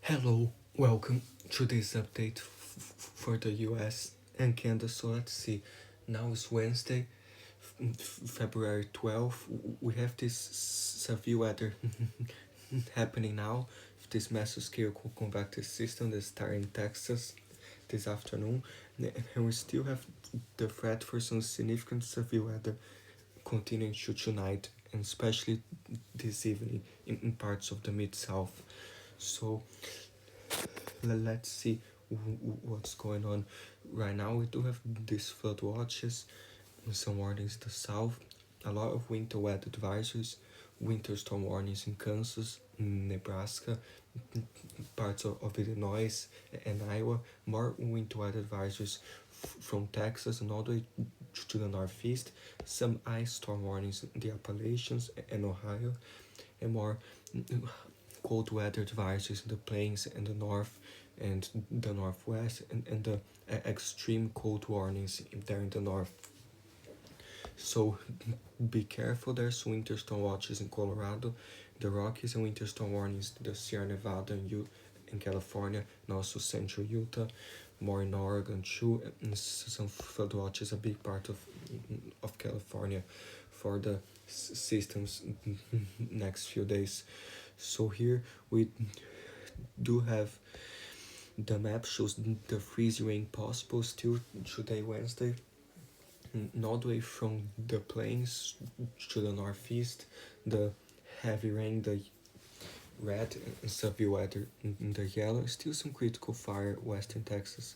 Hello, welcome to this update for the U.S. and Canada. So let's see, now is Wednesday, February 12th. We have this severe weather happening now. This massive scale convective system that started in Texas this afternoon, and we still have the threat for some significant severe weather continuing to tonight, and especially this evening in parts of the mid-south. So let's see what's going on right now. We do have these flood watches, some warnings to the south, a lot of winter weather advisories, winter storm warnings in Kansas, Nebraska, parts of Illinois and Iowa, more winter weather advisories from Texas and all the way to the northeast, some ice storm warnings in the Appalachians and Ohio, and more cold weather advisories in the plains and the north and the northwest, and the extreme cold warnings there in the north. So be careful. There's winter storm watches in Colorado, the Rockies, and winter storm warnings in the Sierra Nevada and California, and also central Utah, more in Oregon too, and some flood watches, a big part of California for the systems next few days. So here we do have the map shows the freezing rain possible still today, Wednesday, all the way from the plains to the northeast, the heavy rain, the red, and severe weather in the yellow. Still some critical fire western Texas,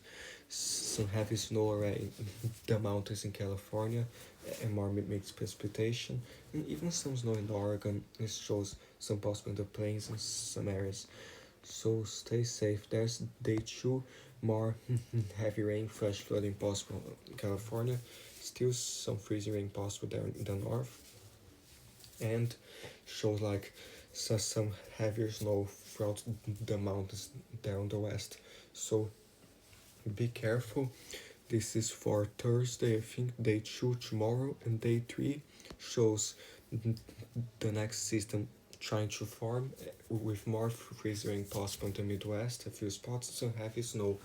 some heavy snow already in the mountains in California, and more mixed precipitation, and even some snow in Oregon. It shows some possible in the plains in some areas. So stay safe. There's day 2, more heavy rain, flash flooding possible in California. Still some freezing rain possible there in the north, and shows like some heavier snow throughout the mountains there on the west. So be careful. This is for Thursday, I think, day 2 tomorrow, and day 3 shows the next system trying to form with more freezing rain possible in the Midwest, a few spots, some heavy snow,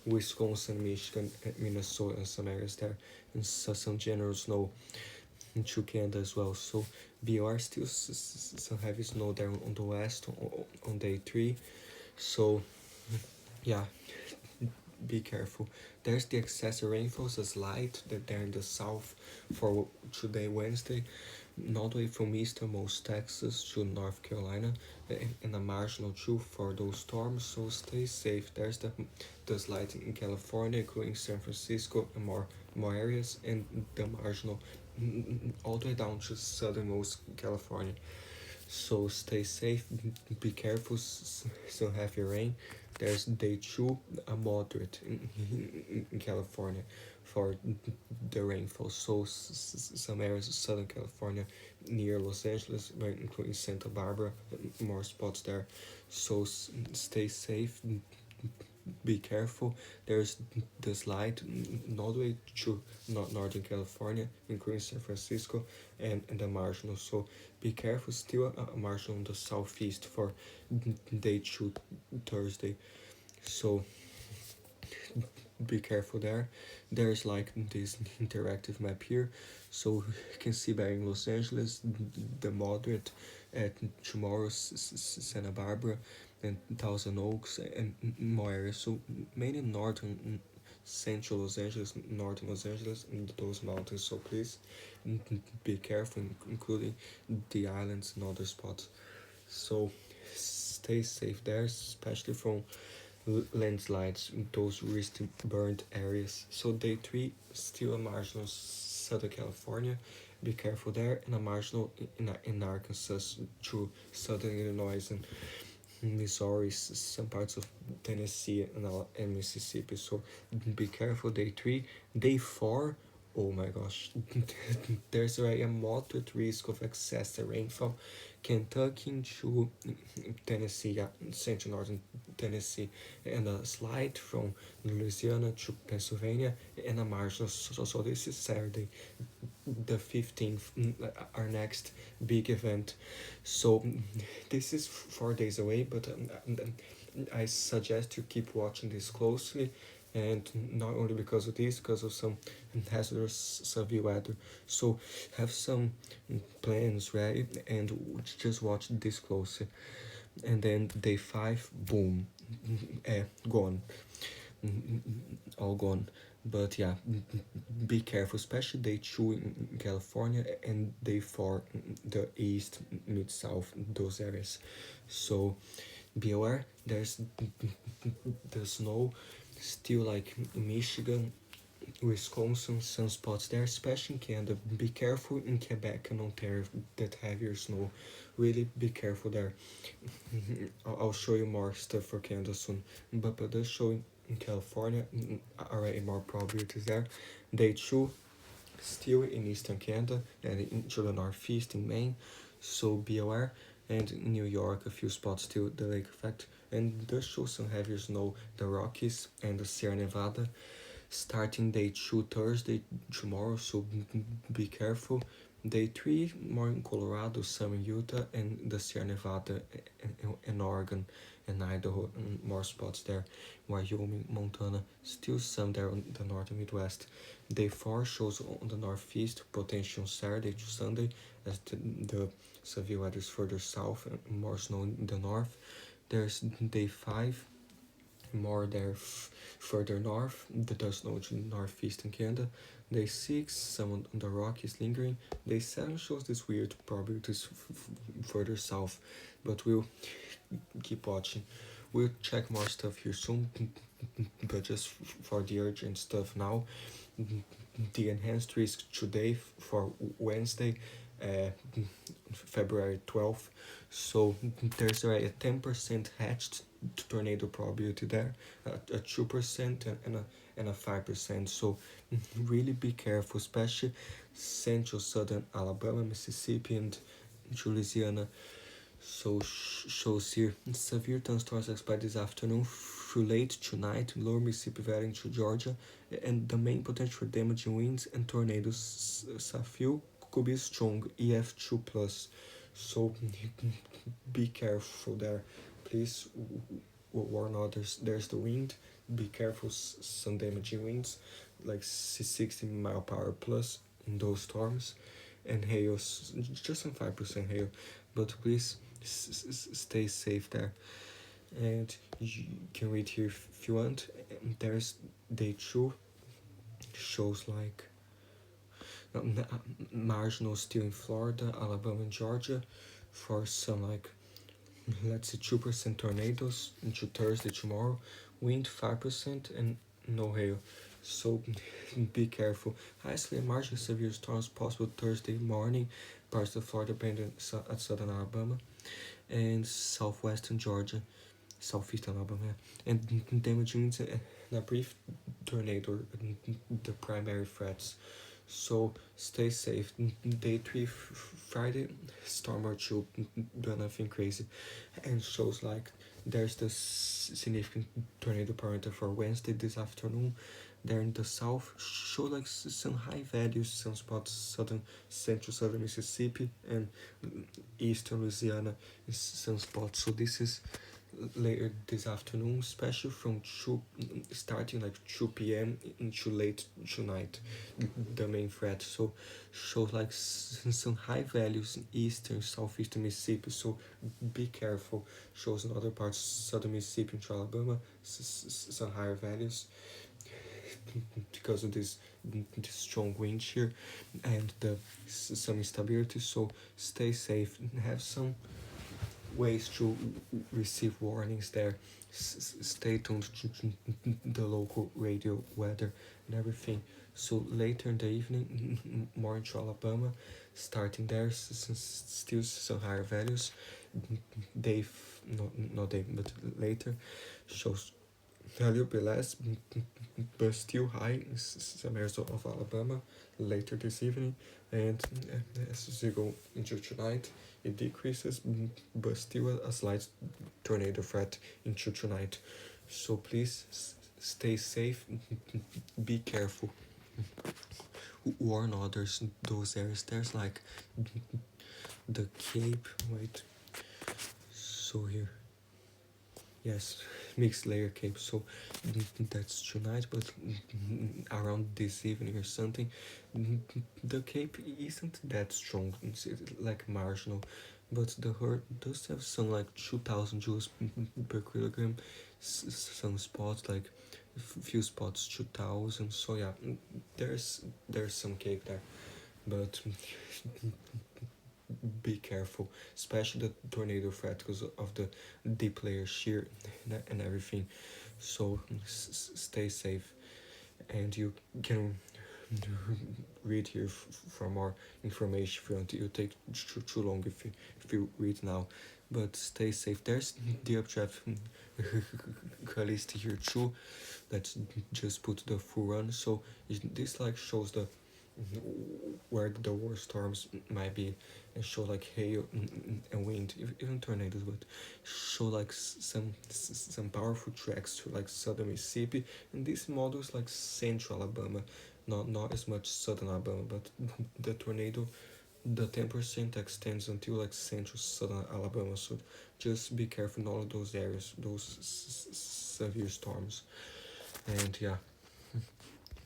Wisconsin, Michigan, Minnesota, and some areas there, and some general snow into Canada as well. So beware, still some heavy snow there on the west on day 3. So yeah, be careful. There's the excessive rainfalls as light that there in the south for today, Wednesday, all the way from easternmost Texas to North Carolina, and a marginal too for those storms. So stay safe. There's the slight in California, including San Francisco and more areas, and the marginal all the way down to southernmost California. So stay safe, be careful, some heavy rain. There's day 2, a moderate in California for the rainfall. So some areas of Southern California near Los Angeles, including Santa Barbara, more spots there. So stay safe, be careful. There's the slide all the way to Northern California, including San Francisco, and the marginal. So be careful. Still a marginal on the southeast for day 2, Thursday. So be careful there. There's like this interactive map here, so you can see back in Los Angeles the moderate at tomorrow, Santa Barbara and Thousand Oaks and more areas. So mainly northern, central Los Angeles, northern Los Angeles, and those mountains. So please be careful, including the islands and other spots. So stay safe there, especially from landslides in those risky burned areas. So day 3, still a marginal Southern California, be careful there, and a marginal in Arkansas to southern Illinois and Missouri, some parts of Tennessee and Mississippi. So be careful. Day 3, day 4. Oh my gosh, there's already a moderate risk of excessive rainfall. Kentucky into Tennessee, central northern Tennessee, and a slide from Louisiana to Pennsylvania, and a marginal. So this is Saturday, the 15th, our next big event. So this is 4 days away, but I suggest you keep watching this closely, and not only because of this, because of some hazardous severe weather. So have some plans ready and just watch this closely. And then day 5, boom, gone, all gone. But yeah, be careful, especially day 2 in California, and day 4 the east, mid south, those areas. So be aware, there's the snow still, like Michigan, Wisconsin, some spots there, especially in Canada. Be careful in Quebec and Ontario, that heavier snow. Really be careful there. I'll show you more stuff for Canada soon, but this show in California, already more probabilities there. Day 2, still in eastern Canada and into the northeast in Maine, so be aware. And in New York, a few spots still the lake effect, and does show some heavier snow, the Rockies and the Sierra Nevada. Starting day 2 Thursday, tomorrow, so be careful. Day 3 more in Colorado, some in Utah, and the Sierra Nevada and Oregon and Idaho, and more spots there. Wyoming, Montana, still some there on the northern Midwest. Day 4 shows on the northeast, potential Saturday to Sunday, as the severe weather is further south and more snow in the north. There's day 5, more there further north, the dust snow to northeastern Canada. Day 6, some on the Rockies lingering. Day 7 shows this weird probabilities further south, but we'll keep watching. We'll check more stuff here soon, but just for the urgent stuff now, the enhanced risk today for Wednesday, February 12th. So there's already a 10% hatched tornado probability there, a 2% and a 5%. So really be careful, especially central southern Alabama, Mississippi, and Louisiana. So shows here severe thunderstorms expected this afternoon through late tonight, lower Mississippi Valley into Georgia, and the main potential for damaging winds and tornadoes Safil could be strong, EF2 plus. So be careful there, please. Warn others. There's the wind. Be careful, some damaging winds, like 60 mile per hour plus in those storms, and hail, just some 5% hail. But please stay safe there. And you can read here if you want. There's day 2 shows like marginal still in Florida, Alabama, and Georgia, for some like, let's say, 2% tornadoes into Thursday tomorrow, wind 5% and no hail. So be careful. Isolated marginal severe storms possible Thursday morning, parts of Florida, Bend at southern Alabama, and southwestern Georgia, southeastern Alabama, and damaging winds and a brief tornado, the primary threats. So stay safe. Day 3 Friday, storm or 2, do nothing crazy, and shows like there's the significant tornado parameter for Wednesday this afternoon. There in the south, show like some high values, some spots central southern Mississippi and eastern Louisiana in some spots. So this is later this afternoon, especially from 2, starting like 2 p.m. into late tonight, the main threat. So shows like some high values in eastern, southeastern Mississippi. So be careful. Shows in other parts, southern Mississippi into Alabama, some higher values because of this strong wind here and some instability. So stay safe. Have some ways to receive warnings there. Stay tuned to the local radio, weather, and everything. So later in the evening, more into Alabama, starting there, still some higher values. Day, not day, but later, shows a little bit less, but still high in some areas of Alabama later this evening. And as you go into tonight, it decreases, but still a slight tornado threat into tonight. So please stay safe, be careful. warn others in those areas. There's like the Cape. Wait, so here, yes, mixed layer Cape. So that's tonight, but around this evening or something, the Cape isn't that strong. It's like marginal, but the herd does have some like 2,000 joules per kilogram. Some spots like few spots 2,000. So yeah, there's some Cape there, but be careful, especially the tornado threat because of the deep layer shear and everything. So stay safe, and you can read here for more information if you want. You take too long if you read now, but stay safe. There's the updraft list here too. Let's just put the full run. So this like shows the where the worst storms might be, and show like hail and wind, even tornadoes, but show like some powerful tracks to like southern Mississippi, and these models like central Alabama, not as much southern Alabama, but the tornado, the 10% extends until like central southern Alabama. So just be careful in all of those areas, those severe storms, and yeah,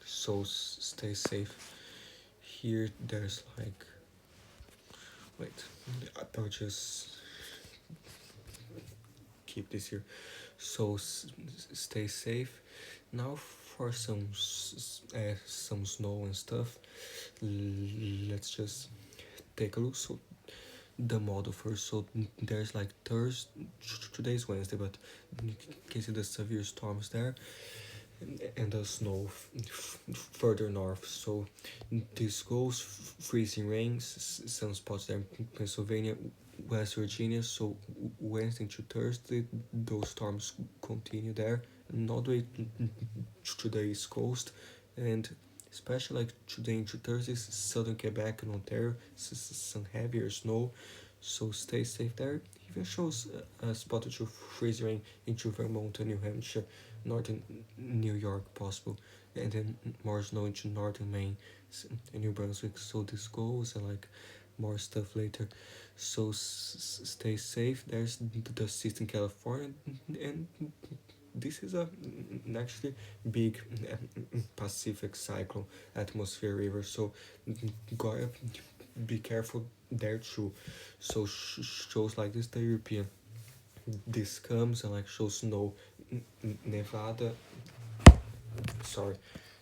so stay safe. Here there's like, wait, I'll just keep this here. So stay safe. Now for some snow and stuff, let's just take a look. So the model first. So there's like Thursday, today's Wednesday, but you can see the severe storms there, and the snow further north. So this goes freezing rains, some spots there in Pennsylvania, West Virginia. So Wednesday to Thursday, those storms continue there, and all the way to the East Coast, and especially like today into Thursday, southern Quebec and Ontario, some heavier snow. So stay safe there. Even shows a spot or two freezing rain into Vermont and New Hampshire, northern New York possible, and then more snow into northern Maine and New Brunswick. So this goes, and like more stuff later. So stay safe. There's the system California, and this is a actually big Pacific cyclone atmosphere river. So gotta be careful there too. So shows like this the European, this comes and like shows snow, Nevada, sorry,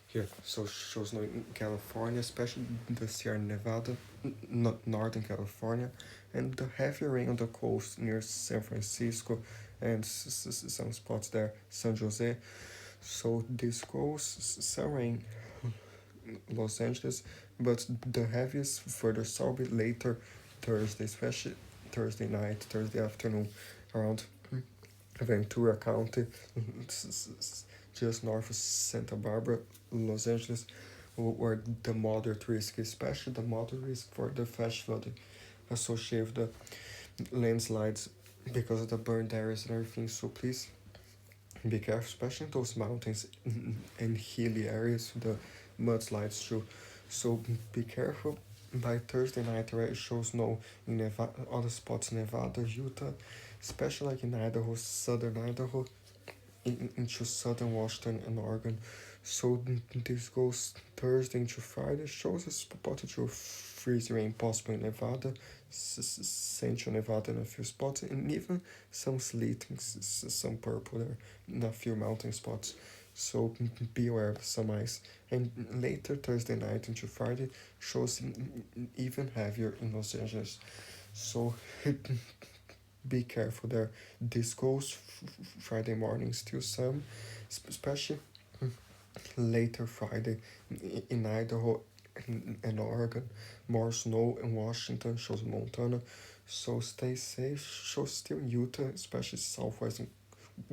here, so shows snow in California, especially the Sierra Nevada, northern California, and the heavy rain on the coast near San Francisco and some spots there, San Jose. So this goes some rain Los Angeles, but the heaviest further south later Thursday, especially Thursday night, Thursday afternoon, around Ventura County, just north of Santa Barbara, Los Angeles, where the moderate risk, especially the moderate risk for the flash flooding associated with the landslides because of the burned areas and everything. So please be careful, especially in those mountains and hilly areas, the mudslides too. So be careful. By Thursday night, already shows snow in Nevada, other spots, Nevada, Utah, especially like in Idaho, southern Idaho, into southern Washington and Oregon. So this goes Thursday into Friday, shows a spot of freezing rain possible in Nevada, central Nevada in a few spots, and even some sleeting, some purple there in a few mountain spots. So be aware of some ice. And later Thursday night into Friday shows even heavier in Los Angeles. So be careful there. This goes Friday morning, still some, especially later Friday in Idaho and Oregon. More snow in Washington, shows Montana. So stay safe. Shows still Utah, especially southwestern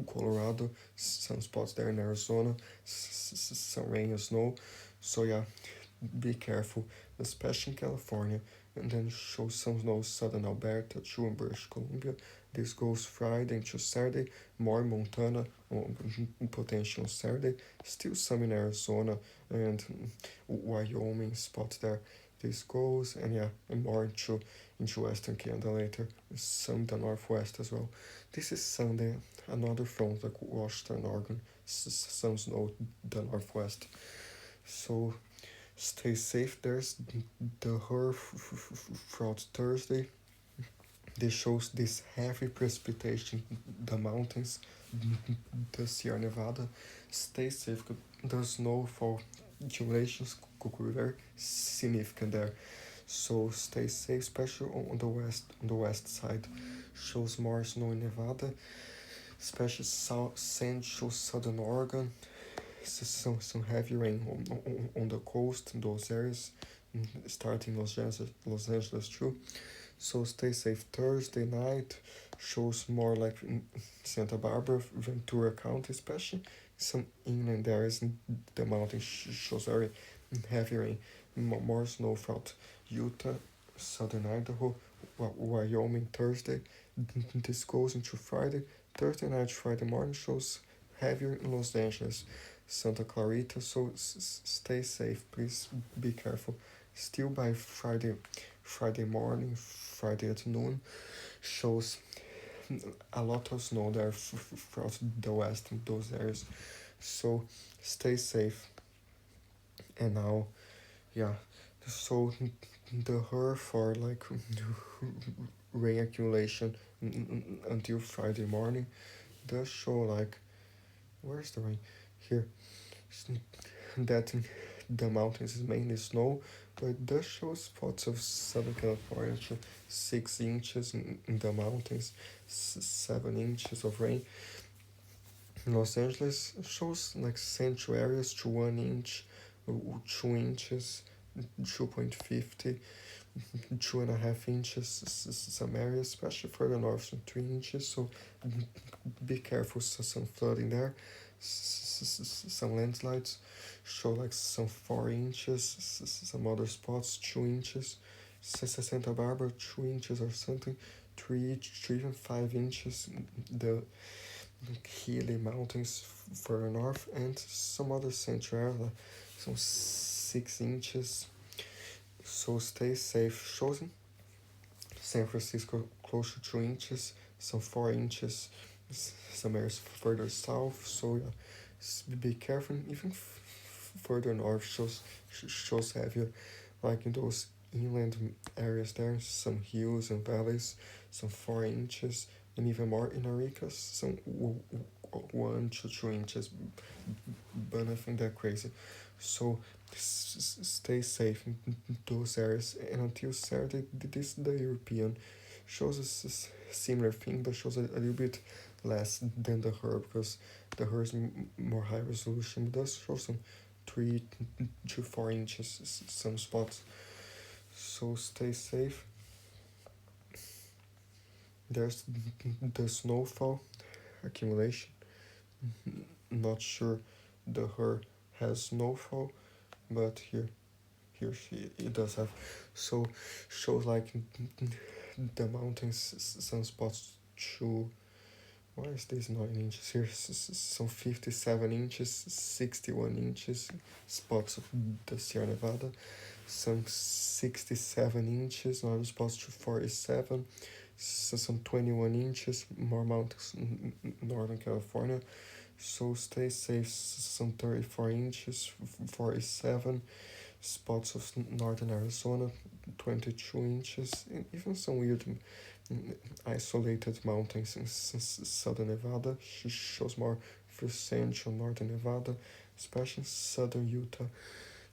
Colorado. Some spots there in Arizona. Some rain and snow. So yeah, be careful, especially in California. And then shows some snow southern Alberta, too, in British Columbia, This goes Friday into Saturday, more in Montana, potential Saturday, still some in Arizona and Wyoming spots there. This goes, and yeah, and more into Western Canada later, some the Northwest as well. This is Sunday, another front like Washington, Oregon, some snow the Northwest. So stay safe. There's the her throughout Thursday. This shows this heavy precipitation, the mountains, the Sierra Nevada. Stay safe. The snowfall accumulations could be very significant there. So stay safe, especially on the west side. Shows more snow in Nevada, especially central southern Oregon. Some heavy rain on the coast in those areas, starting Los Angeles too. So stay safe. Thursday night shows more like in Santa Barbara, Ventura County, especially some inland areas in the mountains shows very heavy rain, more snow throughout Utah, southern Idaho, Wyoming Thursday. This goes into Friday. Thursday night, Friday morning shows heavier in Los Angeles, Santa Clarita. So stay safe, please be careful. Still by Friday morning, Friday at noon, shows a lot of snow there throughout the west in those areas. So stay safe. And now, yeah, so the her for like rain accumulation until Friday morning does show like, where's the rain? Here. That the mountains is mainly snow, but it does show spots of Southern California to 6 inches in the mountains, 7 inches of rain. Los Angeles shows like central areas to 1 inch, 2 inches, 2.50, 2.5 inches, some areas, especially further north, some 3 inches. So be careful, some flooding there, some landslides. Show like some 4 inches, some other spots 2 inches, Santa Barbara 2 inches or something, 3 even 5 inches. The hilly mountains further north, and some other central area, some 6 inches. So stay safe. Shows San Francisco close to 2 inches, some 4 inches, some areas further south. So yeah, be careful. Even further north shows heavier, like in those inland areas there, some hills and valleys, some 4 inches, and even more in Arica, some 1 to 2 inches, but nothing that crazy. So stay safe in those areas. And until Saturday, this the European shows us a similar thing, but shows a little bit less than the her, because the her is more high resolution, but does show some 3 to 4 inches some spots. So stay safe. There's the snowfall accumulation. Not sure the her has snowfall, but here it does have. So shows like the mountains, some spots to, why is this 9 inches here? Some 57 inches, 61 inches spots of the Sierra Nevada, some 67 inches, other spots to 47, so some 21 inches, more mountains in Northern California. So stay safe, some 34 inches, 47 spots of northern Arizona, 22 inches, and even some weird isolated mountains in southern Nevada. She shows more for central northern Nevada, especially southern Utah,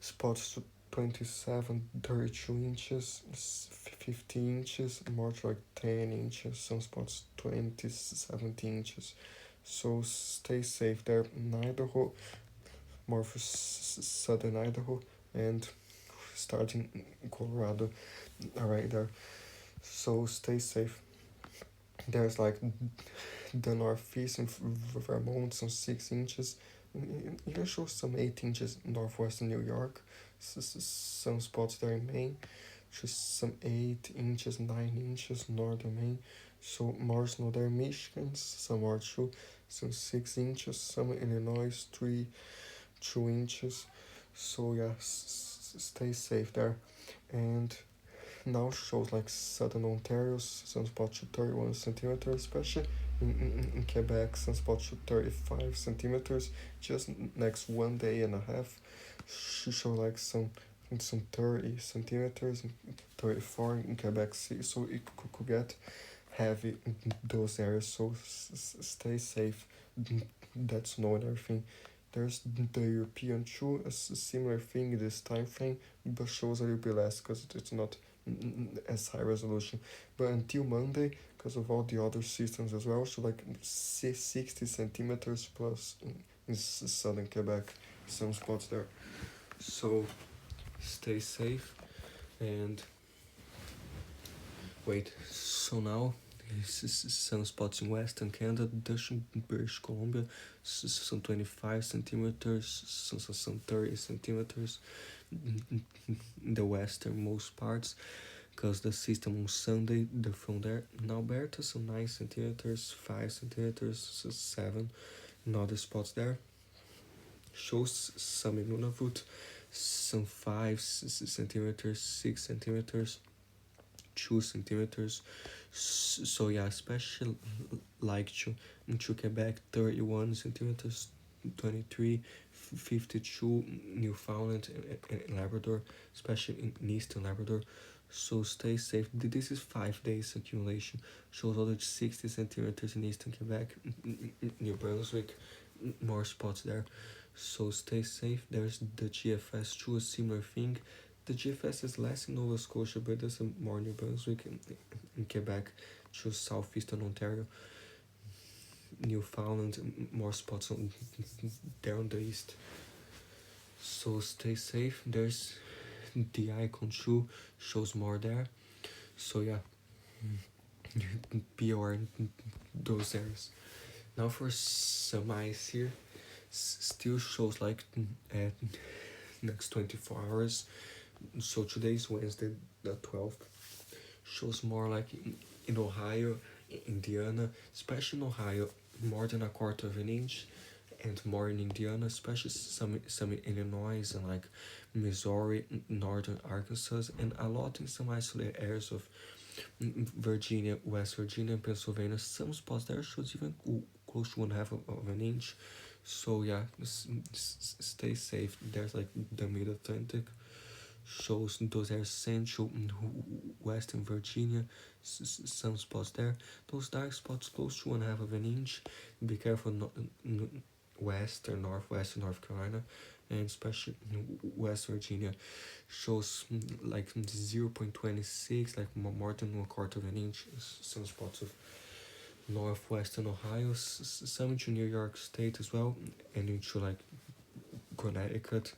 spots to 27, 32 inches, 50 inches, more to like 10 inches, some spots 20, 17 inches. So stay safe there in Idaho, more for southern Idaho, and starting in Colorado, right there. So stay safe. There's like the northeast in Vermont, some 6 inches. Even shows some 8 inches northwestern New York. Some spots there in Maine. Just some 8 inches, 9 inches northern Maine. So more snow there in Michigan, some more too, some 6 inches, some in Illinois 2 inches. So yeah, stay safe there. And now shows like southern Ontario, some spots to 31 centimeters, especially in Quebec, some spots to 35 centimeters. Just next 1 day and a half, show like some 30 centimeters, 34 in Quebec City, so it could get heavy in those areas. So stay safe. That's not everything. There's the European too, a similar thing this time frame, but shows a little bit less because it's not as high resolution. But until Monday, because of all the other systems as well, so like 60 centimeters plus in southern Quebec, some spots there. So stay safe and wait. So now some spots in Western Canada, Dutch and British Columbia, some 25 centimeters, some 30 centimeters in the westernmost parts, because the system on Sunday, the from there in Alberta, some 9 centimeters, 5 centimeters, 7 in other spots there. Shows some in Nunavut, some 5 centimeters, 6 centimeters, 2 centimeters. So yeah, especially like to Quebec, 31 centimeters, 23, 52 Newfoundland and Labrador, especially in Eastern Labrador. So stay safe. This is 5 days accumulation. Shows other 60 centimeters in Eastern Quebec, New Brunswick, more spots there. So stay safe. There's the GFS too, a similar thing. The GFS is less in Nova Scotia, but there's more in New Brunswick, in Quebec, to southeastern Ontario, Newfoundland, more spots on there on the east. So stay safe. There's the icon too, shows more there. So yeah, be aware in those areas. Now for some ice here, still shows like next 24 hours. So today's Wednesday, the 12th, shows more like in Ohio, Indiana, especially in Ohio, more than a quarter of an inch, and more in Indiana, especially some in Illinois and like Missouri, northern Arkansas, and a lot in some isolated areas of Virginia, West Virginia, and Pennsylvania. Some spots there shows even close to 1/2 of an inch. So yeah, stay safe. There's like the Mid Atlantic, shows those are central Western Virginia, some spots there. Those dark spots close to 1/2 of an inch. Be careful, west or northwest North Carolina, and especially West Virginia, shows like 0.26, like more than 1/4 of an inch. Some spots of northwestern Ohio, some into New York State as well, and into like Connecticut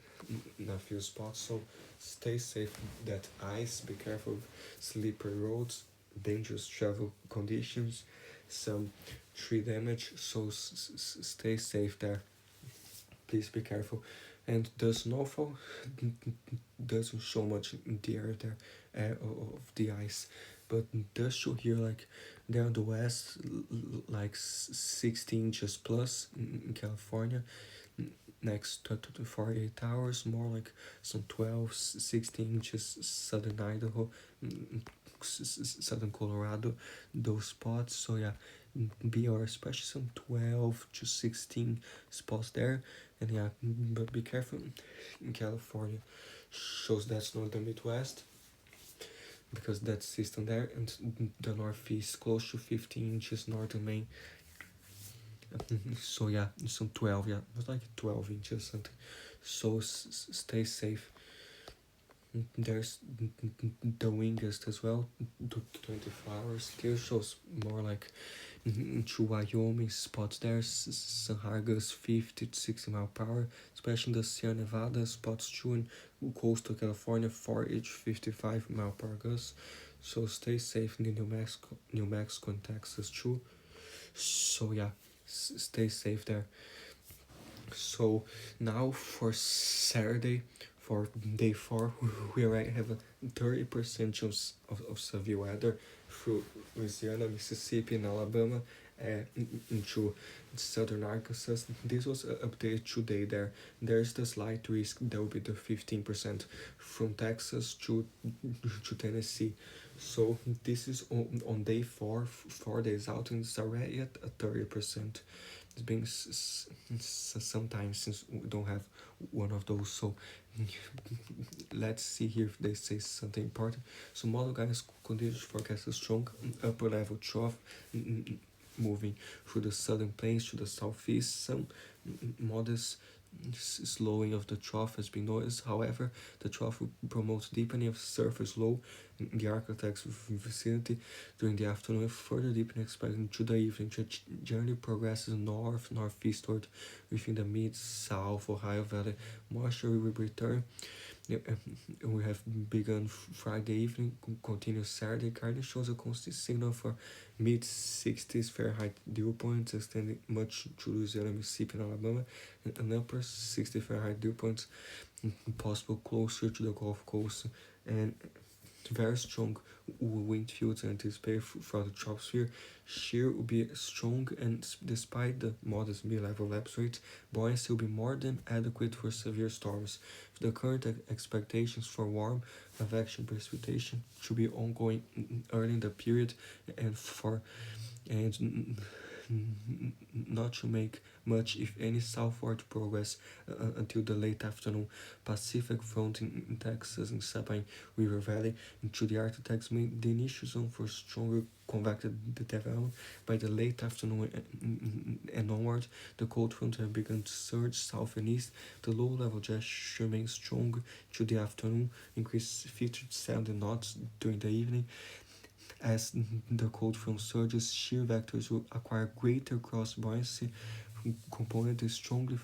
in a few spots. So stay safe. That ice, be careful of slippery roads, dangerous travel conditions, some tree damage. So stay safe there. Please be careful. And the snowfall doesn't show much in the area there of the ice, but does show here like there in the west, like 60 inches plus in California. Next to 48 hours, more like some 12, 16 inches southern Idaho, southern Colorado, those spots. So yeah, be aware, especially some 12 to 16 spots there. And yeah, but be careful in California. Shows that's not the Midwest, because that system there, and the Northeast close to 15 inches northern Maine. So yeah, some 12, yeah, it was like 12 inches something. So stay safe. There's the wind as well, 24 hours. Still shows more like to Wyoming spots there, some high gusts 50 to 60 mile per hour, especially in the Sierra Nevada spots too, in coastal California 40 to 55 mile per hour gusts. So stay safe in New Mexico and Texas too. So yeah, stay safe there. So now for Saturday, for day 4, we already have a 30% chance of severe weather through Louisiana, Mississippi, and Alabama, into southern Arkansas. This was updated today. There's the slight risk there will be the 15% from Texas to Tennessee. So this is on day 4 days out, and it's already at 30%. It's been some time since we don't have one of those, so let's see here if they say something important. So model guidance continues to forecast a strong upper level trough moving through the southern plains to the southeast. Some modest slowing of the trough has been noticed. However, the trough will promote deepening of surface low in the architect's vicinity during the afternoon. Further deepening expected to the evening. Generally progresses northeastward within the mid-south Ohio Valley. Moisture will return. We have begun Friday evening, continues Saturday. Cardinal shows a constant signal for mid-60s Fahrenheit dew points, extending much to Louisiana, Mississippi, and Alabama, and an upper 60 Fahrenheit dew points possible closer to the Gulf Coast, and very strong wind fields anticipated throughout the troposphere. Shear will be strong, and despite the modest mid-level lapse rates, buoyancy will be more than adequate for severe storms. The current expectations for warm advection precipitation should be ongoing early in the period, and not to make much, if any, southward progress until the late afternoon. Pacific front in Texas and Sabine River Valley into the Arctic the initial zone for stronger convective development. By the late afternoon and onward, the cold front have begun to surge south and east. The low level jet remains strong to the afternoon, increase 50 to 70 knots during the evening. As the cold front surges, shear vectors will acquire greater cross buoyancy. Component is strongly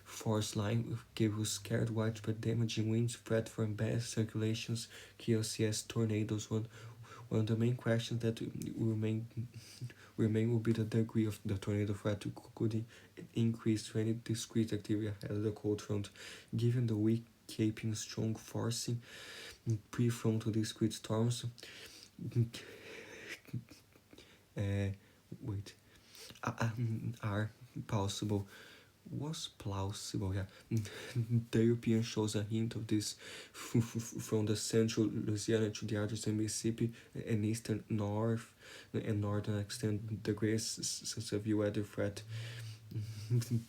force line with scared widespread damaging winds, spread for embedded circulations, KLCS tornadoes. One of the main questions that will remain will be the degree of the tornado threat could increase to any discrete activity ahead of the cold front, given the weak caping strong forcing prefrontal discrete storms. Are plausible. Was plausible, yeah. The European shows a hint of this from the central Louisiana to the Arkansas, Mississippi, and eastern north and northern extent. The greatest severe weather threat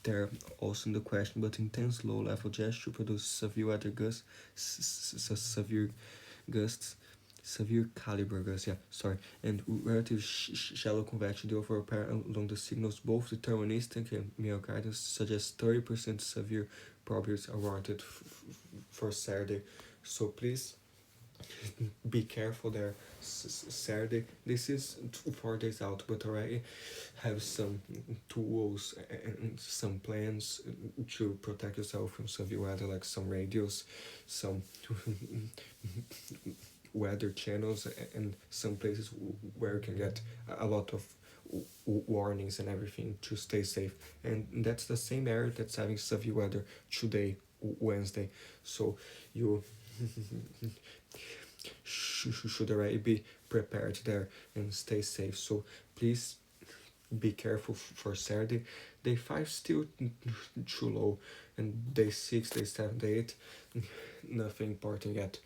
there also in the question, but intense low level jets should produce severe weather gusts, severe gusts, severe caliber gusts, and relative shallow convection. The overall pair along the signals, both deterministic and mere guidance, suggest 30% severe probabilities are warranted for Saturday. So please be careful there. Saturday, this is 4 days out, but already have some tools and some plans to protect yourself from severe weather, like some radios, some weather channels, and some places where you can get a lot of warnings and everything to stay safe. And that's the same area that's having severe weather today, Wednesday. So you should already be prepared there and stay safe. So please be careful for Saturday. Day 5 still too low, and day 6, day 7, day 8, nothing important yet.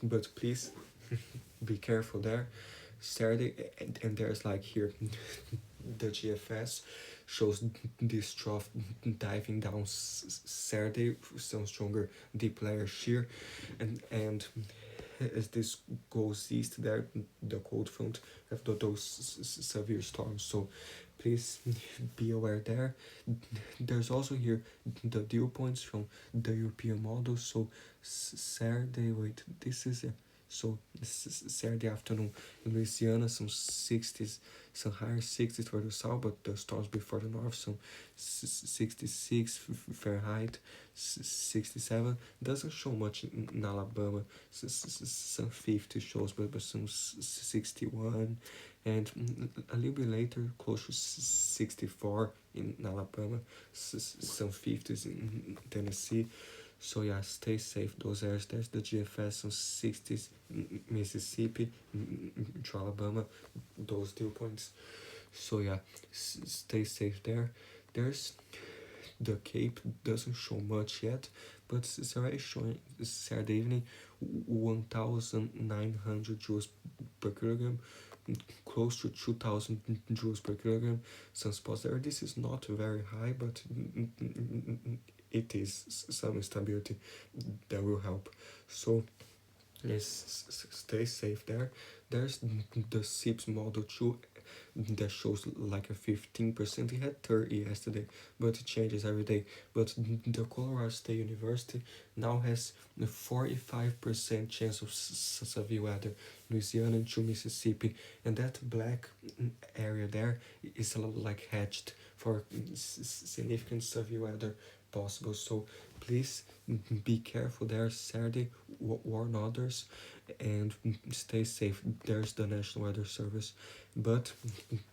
But please be careful there. Saturday, and there's like here, the GFS shows this trough diving down Saturday, some stronger deep layer shear, and as this goes east there, the cold front have those severe storms. So please be aware there. There's also here the dew points from the European model. So Saturday, this is it. So Saturday afternoon in Louisiana, some 60s, some higher 60s for the south, but the storms before the north, some 66 Fahrenheit, 67. Doesn't show much in Alabama, some 50 shows, but some 61, and a little bit later, close to 64 in Alabama, some 50s in Tennessee. So yeah, stay safe. Those areas. There's the GFS on 60s, Mississippi, to Alabama, those dew points. So yeah, stay safe there. There's the Cape, doesn't show much yet, but it's already showing Saturday evening 1,900 joules per kilogram, close to 2,000 joules per kilogram. Some spots there. This is not very high, but it is some stability that will help. So yes, stay safe there. There's the SIPS Model 2 that shows like a 15%. It had 30 yesterday, but it changes every day. But the Colorado State University now has a 45% chance of severe weather, Louisiana to Mississippi, and that black area there is like hatched for significant severe weather possible. So please be careful there Saturday, warn others, and stay safe. There's the National Weather Service, but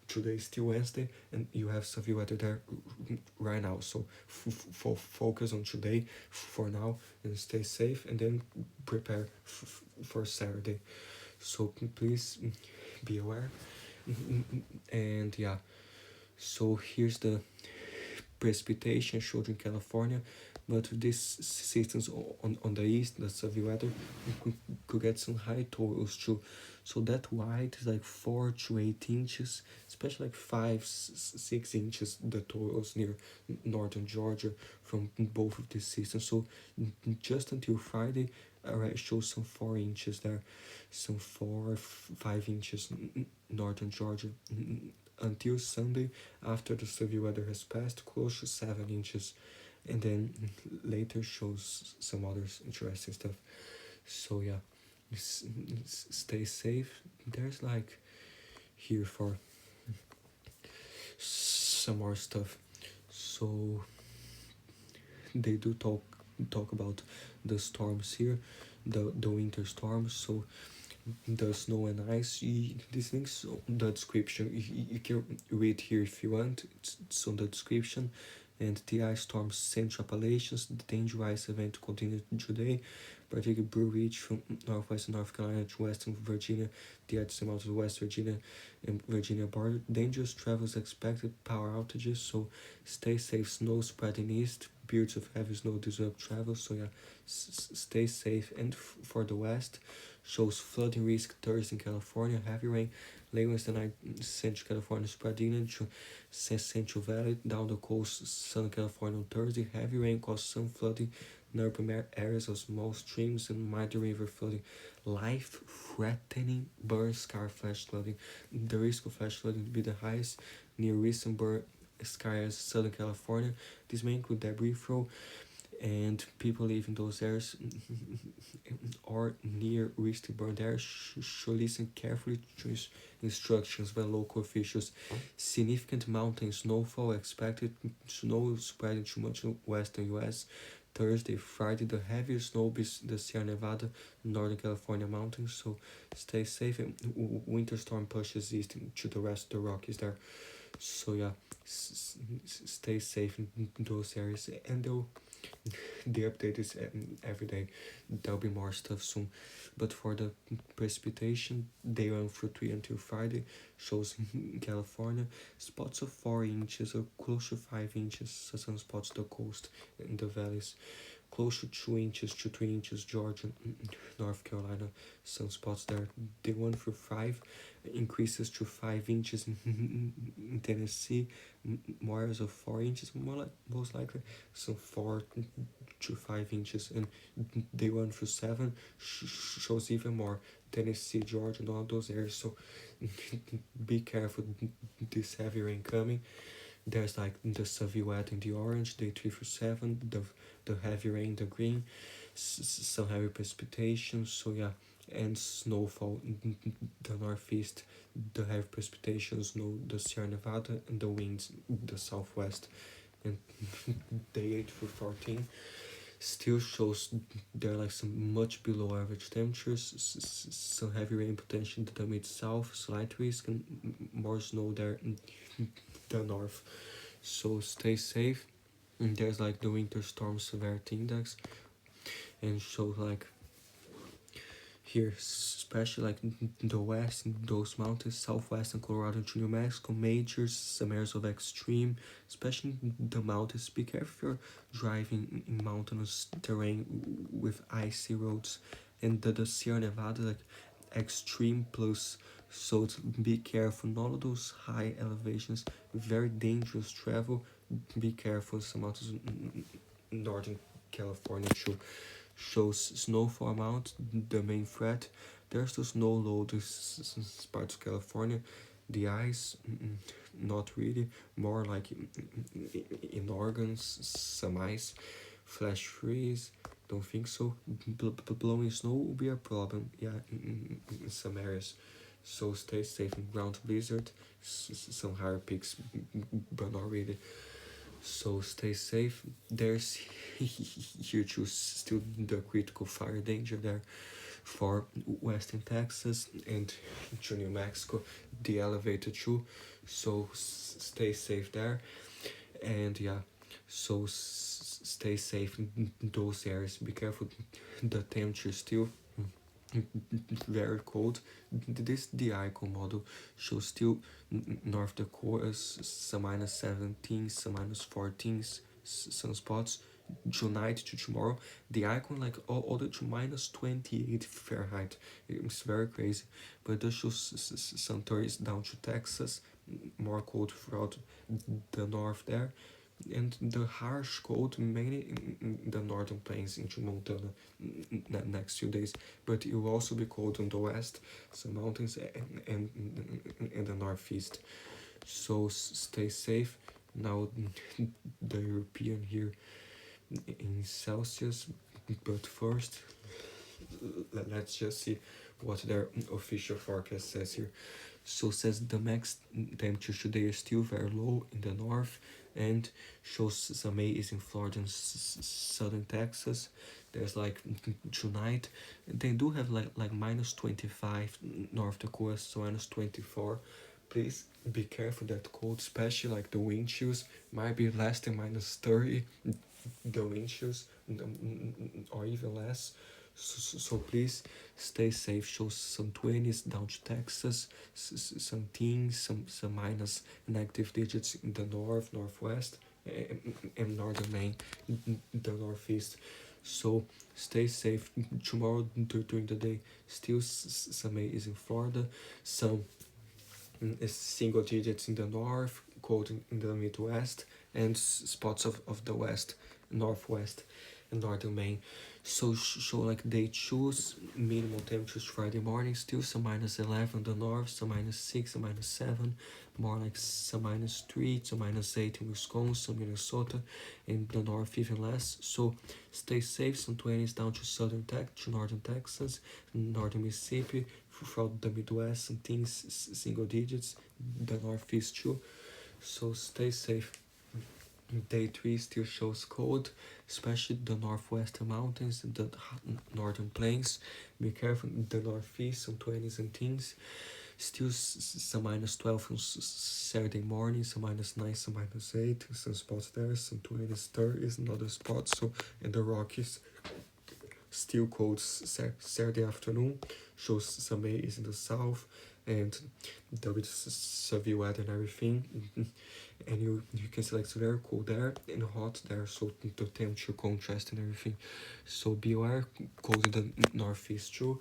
today is still Wednesday and you have severe weather there right now, so focus on today for now and stay safe, and then prepare for Saturday. So please be aware. And yeah, so here's the precipitation showed in California, but this systems on the east, the severe weather, could get some high totals too. So that white is like 4 to 8 inches, especially like 5, 6 inches, the totals near northern Georgia from both of these systems. So just until Friday, already shows some 4 inches there, some 4, 5 inches northern Georgia. Until Sunday, after the severe weather has passed, close to 7 inches, and then later shows some other interesting stuff. So yeah, stay safe. There's like here for some more stuff. So they do talk about the storms here, the winter storms. So the snow and ice, these things, the description, you can read here if you want. It's on the description. And the ice storm Central Appalachians, the danger ice event continued today, particularly Blue Ridge from northwest North Carolina to western Virginia, the Edison Mountains of West Virginia and Virginia border. Dangerous travels expected, power outages, so stay safe. Snow spreading east, periods of heavy snow disrupt travel, so yeah, stay safe. And for the west, shows flooding risk Thursday in California, heavy rain late Wednesday night, Central California spreading into Central Valley, down the coast, Southern California on Thursday. Heavy rain caused some flooding in urban areas of small streams and minor river flooding. Life-threatening burn scar flash flooding. The risk of flash flooding to be the highest near recent burn scars Southern California. This may include debris flow, and people live in those areas or near risky burned areas should listen carefully to instructions by local officials. Significant mountain snowfall expected. Snow spreading to much of western U.S. Thursday, Friday, the heaviest snow be the Sierra Nevada, Northern California mountains. So stay safe. And winter storm pushes east to the rest of the Rockies there. So yeah, stay safe in those areas, and the update is every day. There'll be more stuff soon. But for the precipitation, day 1 through 3 until Friday, shows in California spots of 4 inches or close to 5 inches. So some spots the coast in the valleys, close to 2 inches to 3 inches Georgia, North Carolina, some spots there. Day 1 through 5 increases to 5 inches in Tennessee, more of 4 inches, most likely, some 4 to 5 inches, and day 1 through 7 shows even more, Tennessee, Georgia, and all those areas. So be careful, this heavy rain coming. There's like the severe weather in the orange, day 3 through 7, the heavy rain, the green, some heavy precipitation. So yeah, and snowfall in the northeast, the heavy precipitation, snow, the Sierra Nevada, and the winds, the southwest. And day 8 through 14 still shows there are like some much below average temperatures, some heavy rain potential in the mid-south, slight risk, and more snow there in the north. So stay safe. And there's like the winter storm severity index and shows like here, especially like the west in those mountains, southwestern Colorado to New Mexico, major some areas of extreme, especially in the mountains. Be careful if you're driving in mountainous terrain with icy roads, and the Sierra Nevada like extreme plus. So be careful. In all of those high elevations, very dangerous travel. Be careful. Some mountains in northern California too shows snowfall amount, the main threat. There's the snow load in parts of California. The ice, not really. More like in Oregon, some ice. Flash freeze, don't think so. Blowing snow will be a problem, yeah, in some areas. So stay safe in ground blizzard, some higher peaks, but not really. So stay safe. There's here too still the critical fire danger there for western Texas and to New Mexico, the elevator too. So stay safe there, and yeah, so stay safe in those areas. Be careful. The temperature still very cold. This the icon model shows still North Dakota some minus 17, some minus 14 sunspots. Tonight to tomorrow, the icon like all the way to minus 28 Fahrenheit. It's very crazy, but this shows some tourists down to Texas, more cold throughout the north there, and the harsh cold mainly in the northern plains into Montana next few days, but it will also be cold on the west, some mountains, and the northeast. So stay safe. Now the European here in Celsius, but first let's just see what their official forecast says here. So says the max temperature today is still very low in the north, and shows some is in Florida and southern Texas. There's like tonight they do have like minus 25 North Dakota, so minus 24. Please be careful that cold, especially like the wind chills might be less than minus 30, the wind chills, or even less. So please stay safe. Show some 20s down to Texas, some teens, some minus negative digits in the north, northwest, and northern Maine, the northeast. So stay safe. Tomorrow during the day, still some is in Florida, some single digits in the north, cold in the Midwest, and spots of the west, northwest, and northern Maine. So show like they choose minimal temperatures Friday morning, still some minus 11 in the north, some minus 6, some minus 7, more like some minus 3, some minus 8 in Wisconsin, Minnesota, in the north even less. So stay safe. Some 20s down to southern to northern Texas, northern Mississippi, throughout the Midwest, some things single digits, the northeast too. So stay safe. Day 3 still shows cold, especially the northwestern mountains, the northern plains. Be careful in the northeast, some 20s and teens. Still some minus 12 on Saturday morning, some minus 9, some minus 8, some spots there, some 20s, 30s, another spot. So in the Rockies, still cold Saturday afternoon, shows some is in the south, and there'll be severe weather and everything. And you can see like it's very cold there and hot there, so the temperature contrast and everything. So be aware, cold in the northeast too,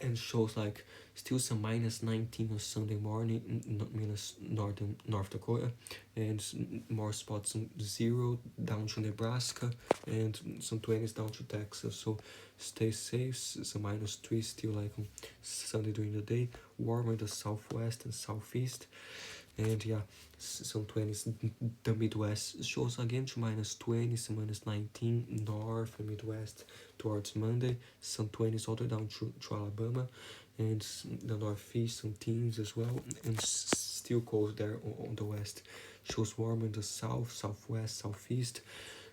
and shows like still some minus 19 on Sunday morning minus northern North Dakota, and more spots on 0 down to Nebraska, and some 20s down to Texas. So stay safe. Some minus 3 still like on Sunday during the day, warmer in the southwest and southeast, and yeah, some 20s. The Midwest shows again to minus 20, some minus 19 north and Midwest towards Monday, some 20s all the way down to Alabama, and the northeast some teens as well, and still cold there on the west. Shows warm in the south, southwest, southeast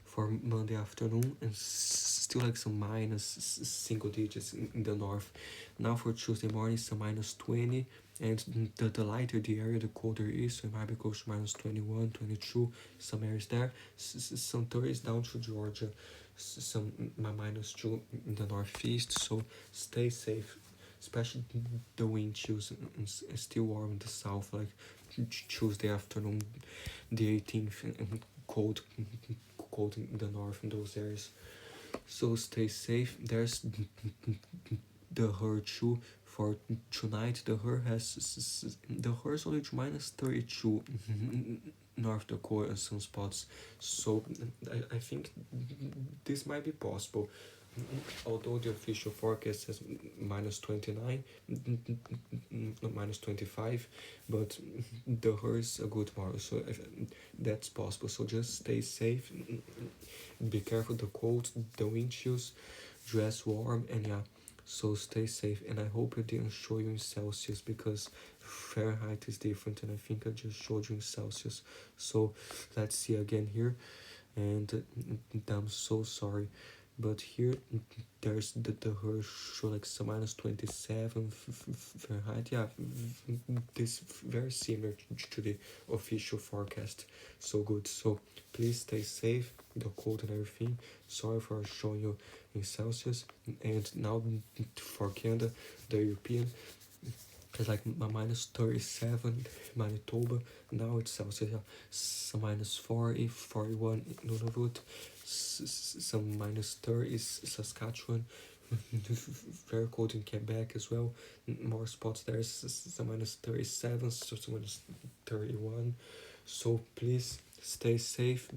for Monday afternoon, and still like some minus single digits in the north. Now for Tuesday morning, some minus 20, and the lighter the area, the colder it is, so it might be close to minus 21, 22, some areas there. Some 30s down to Georgia. some -2 in the northeast, so stay safe, especially the wind chills and still warm in the south, like Tuesday afternoon, the 18th, and cold in the north in those areas. So stay safe. There's the her too for tonight. The her has the her is only to -32 North Dakota and some spots. So I think this might be possible. Although the official forecast says -29, not -25, but the her is a good mark, so if that's possible. So just stay safe, be careful the cold, the wind chills, dress warm, and yeah, so stay safe. And I hope I didn't show you in Celsius because Fahrenheit is different, and I think I just showed you in Celsius. So let's see again here, and I'm so sorry, but here there's the her show like some -27 Fahrenheit. Yeah, this very similar to the official forecast. So good. So please stay safe, the cold and everything. Sorry for showing you in Celsius. And now for Canada, the European, it's like -37 Manitoba. Now it's Celsius. Yeah. Some -40, 41 in Nunavut. Some -30 is Saskatchewan. Very cold in Quebec as well. More spots there. Some -37, so some -31. So please stay safe,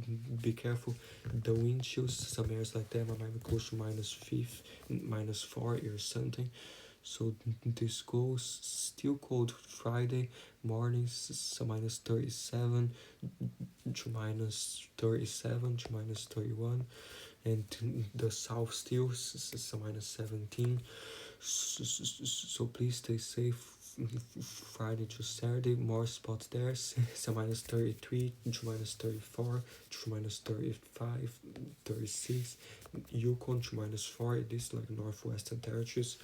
be careful. The wind chills, some areas like that might be close to -5, -4 or something. So this goes still cold Friday morning, some -37 to -37 to -31, and the south still some -17. So please stay safe. Friday to Saturday, more spots there. Some -33 to -34 to -35, 36. Yukon to -4. This is like Northwestern Territories.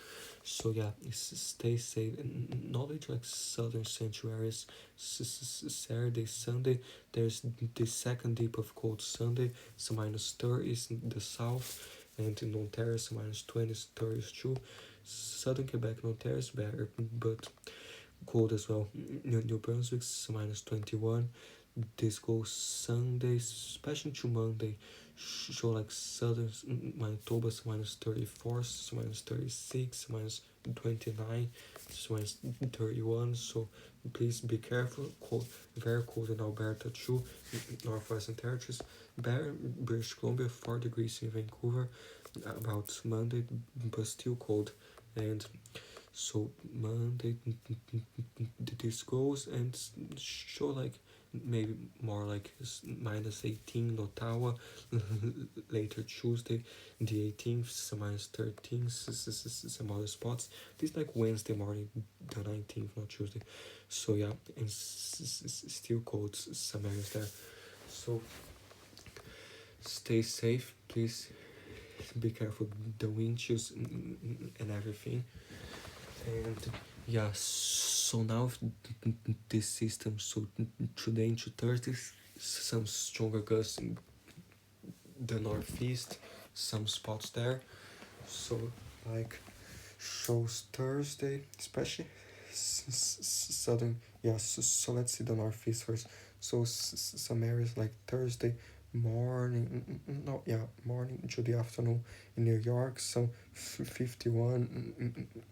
So yeah, stay safe. And knowledge like southern sanctuaries. Saturday, Sunday. There's the second dip of cold Sunday. Some -30s in the south, and in Ontario some -20s, 30s too. Southern Quebec and Ontario is better, but cold as well. New Brunswick -21. This goes Sunday, especially to Monday. Show like southern Manitoba -34, -36, -29, -31. So please be careful. Cold, very cold in Alberta too. Northwestern Territories. British Columbia 4 degrees in Vancouver. About Monday, but still cold. And so Monday this goes and show like maybe more like -18 in Ottawa. Later Tuesday the 18th, some -13, some other spots. This like Wednesday morning, the 19th, not Tuesday. So yeah, and still cold some areas there. So stay safe, please. Be careful the wind chills and everything. And yeah, so now this system, so today into Thursday, some stronger gusts in the northeast, some spots there. So like shows Thursday, especially southern. Yeah, so let's see the northeast first. So some areas like Thursday morning, no, yeah, morning to the afternoon in New York, some 51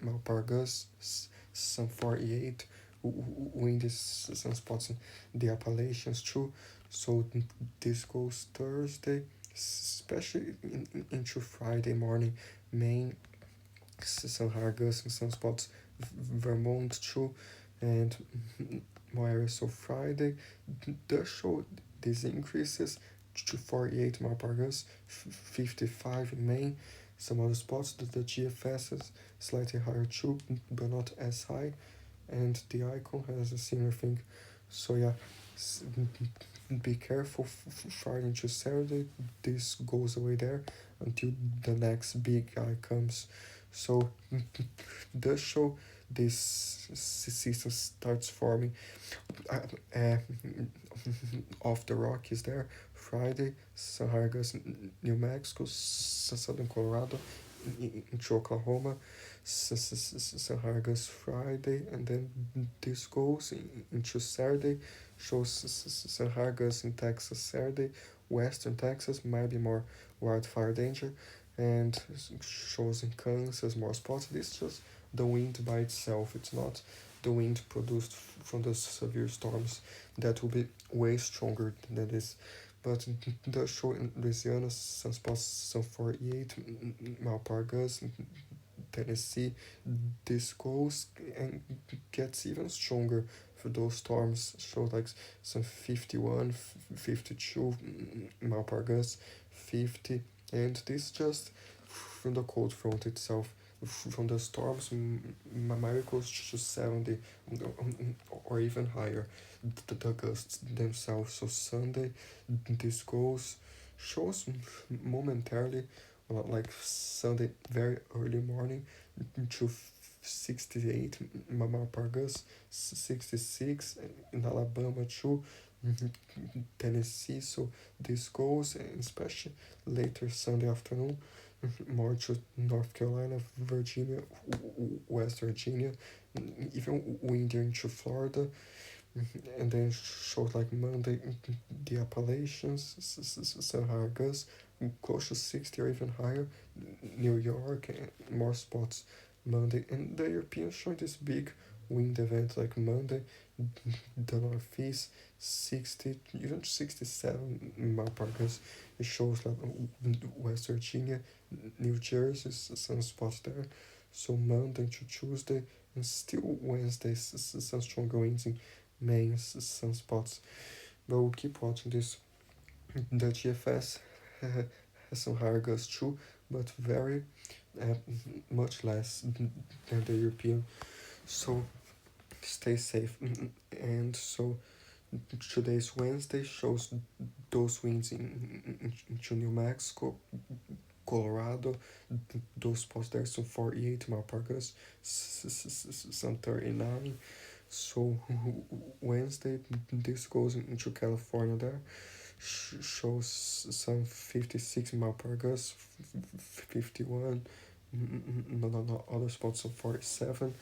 mile per gusts, some 48 windy, some spots in the Appalachians too. So this goes Thursday, especially into Friday morning, Maine, some higher gusts in some spots, Vermont too, and more areas. So Friday does show these increases to 48 mile per gust, 55 in Maine. Some other spots, the GFS is slightly higher too, but not as high, and the icon has a similar thing. So yeah, be careful Friday to Saturday. This goes away there until the next big guy comes. So does show this system starts forming uh, uh, off the Rockies there. Friday, Sahara goes New Mexico, southern Colorado, into Oklahoma, Sahara goes Friday, and then this goes into Saturday, shows Sahara goes in Texas Saturday, western Texas might be more wildfire danger, and shows in Kansas more spots. This is just the wind by itself, it's not the wind produced from the severe storms that will be way stronger than this. But the show in Louisiana, some spots some 48 mile per gust. Tennessee, this goes and gets even stronger for those storms. Show like some 51, 52 mile per gust, 50, and this just from the cold front itself. From the storms, miracles to 70 or even higher, the gusts themselves. So Sunday, this goes shows momentarily, like Sunday very early morning to 68 mile per gust, 66 in Alabama too, Tennessee. So this goes, and especially later Sunday afternoon, more to North Carolina, Virginia, West Virginia, even windier into Florida, and then short like Monday, the Appalachians, Sahara Gus, close to 60 or even higher, New York, and more spots Monday, and the Europeans showing this big wind event like Monday, the Northeast, 60, even 67 mile per gust. It shows like West Virginia, New Jersey, some spots there. So Monday to Tuesday, and still Wednesday, some stronger winds in Maine, some spots. But we'll keep watching this. The GFS has some higher gusts too, but very uh, much less than the European. So stay safe. And so today's Wednesday shows those winds into New Mexico, Colorado, those spots there, some 48 mile per gust, some 39. So Wednesday, this goes into California there, shows some 56 mile per gust, 51, no, other spots of 47.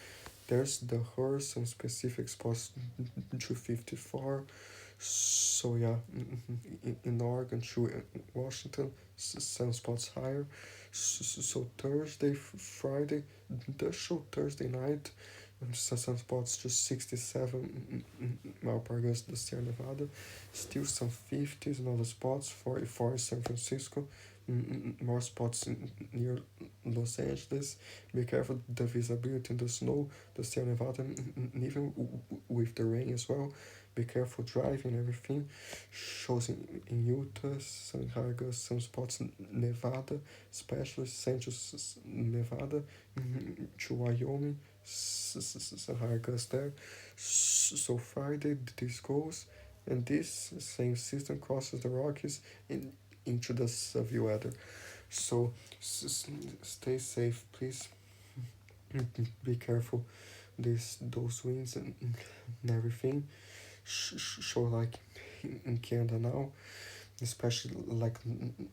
There's the horse, some specific spots to 54. So yeah, in Oregon to Washington, some spots higher. So Thursday, Friday, the show Thursday night, some spots just 67 mile per gust, the Sierra Nevada, still some 50s in other spots, 44 in San Francisco, more spots near Los Angeles. Be careful the visibility in the snow, the Sierra Nevada, even with the rain as well. Be careful driving, everything. Shows in Utah, some high gust, some spots in Nevada, especially Central Nevada, to Wyoming, some high gust there. So Friday, this goes, and this same system crosses the Rockies into the severe weather. So stay safe, please. Be careful. Those winds and everything. Show like in Canada now, especially like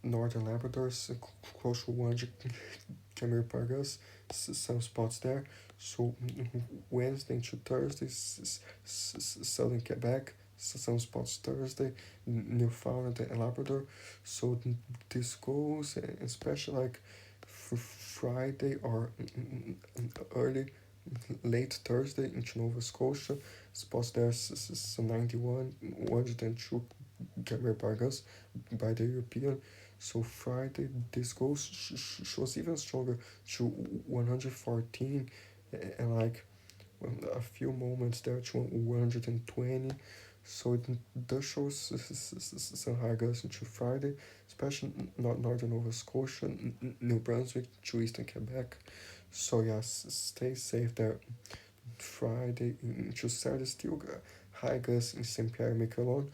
northern Labradors, close to 100 km per gust, some spots there. So Wednesday to Thursday, southern Quebec, some spots Thursday, Newfoundland and Labrador. So this goes, especially like Friday or early late Thursday into Nova Scotia. Spots there some 91, 102 km per gust by the European. So Friday, this goes shows even stronger to 114, and like a few moments there to 120. So it does show some high gusts into Friday, especially northern Nova Scotia, New Brunswick to eastern Quebec. So yes, stay safe there. Friday into Saturday, still high gusts in St. Pierre and Miquelon,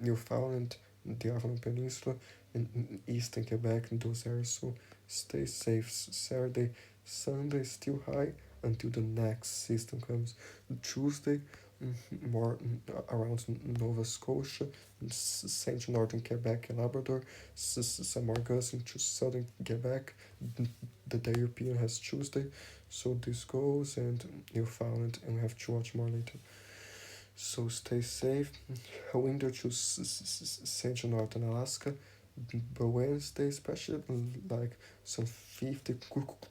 Newfoundland, the Avalon Peninsula, and eastern Quebec in those areas. So stay safe. Saturday, Sunday still high, until the next system comes. Tuesday, more around Nova Scotia, central northern Quebec and Labrador, some more gusts into southern Quebec. The day European has Tuesday, so this goes and Newfoundland, and we have to watch more later. So stay safe. Winter to central northern Alaska, but Wednesday, especially like some 50,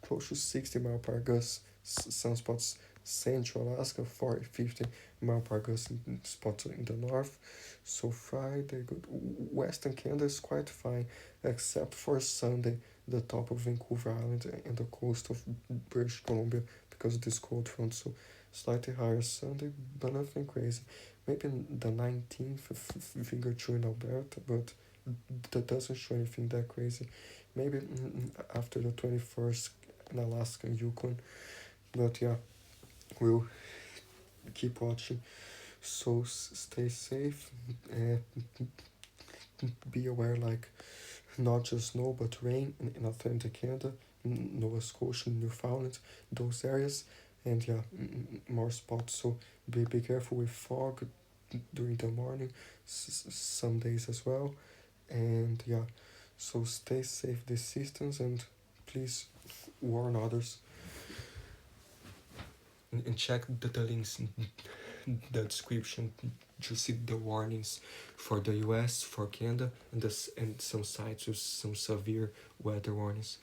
close to 60 mile per hour gusts, some spots central Alaska, 40, 50 mile per hour gusts in spots in the north. So Friday, good. Western Canada is quite fine, except for Sunday, the top of Vancouver Island and the coast of British Columbia, because of this cold front. So slightly higher Sunday, but nothing crazy. Maybe the 19th, finger two in Alberta, but that doesn't show anything that crazy. Maybe after the 21st in Alaska and Yukon. But yeah, we'll keep watching. So stay safe. Be aware, like, not just snow but rain in Atlantic Canada, Nova Scotia, Newfoundland, those areas, and yeah, more spots. So be careful with fog during the morning, some days as well, and yeah, so stay safe this distance and please warn others, and check the links in the description to see the warnings for the U.S., for Canada, and some sites with some severe weather warnings.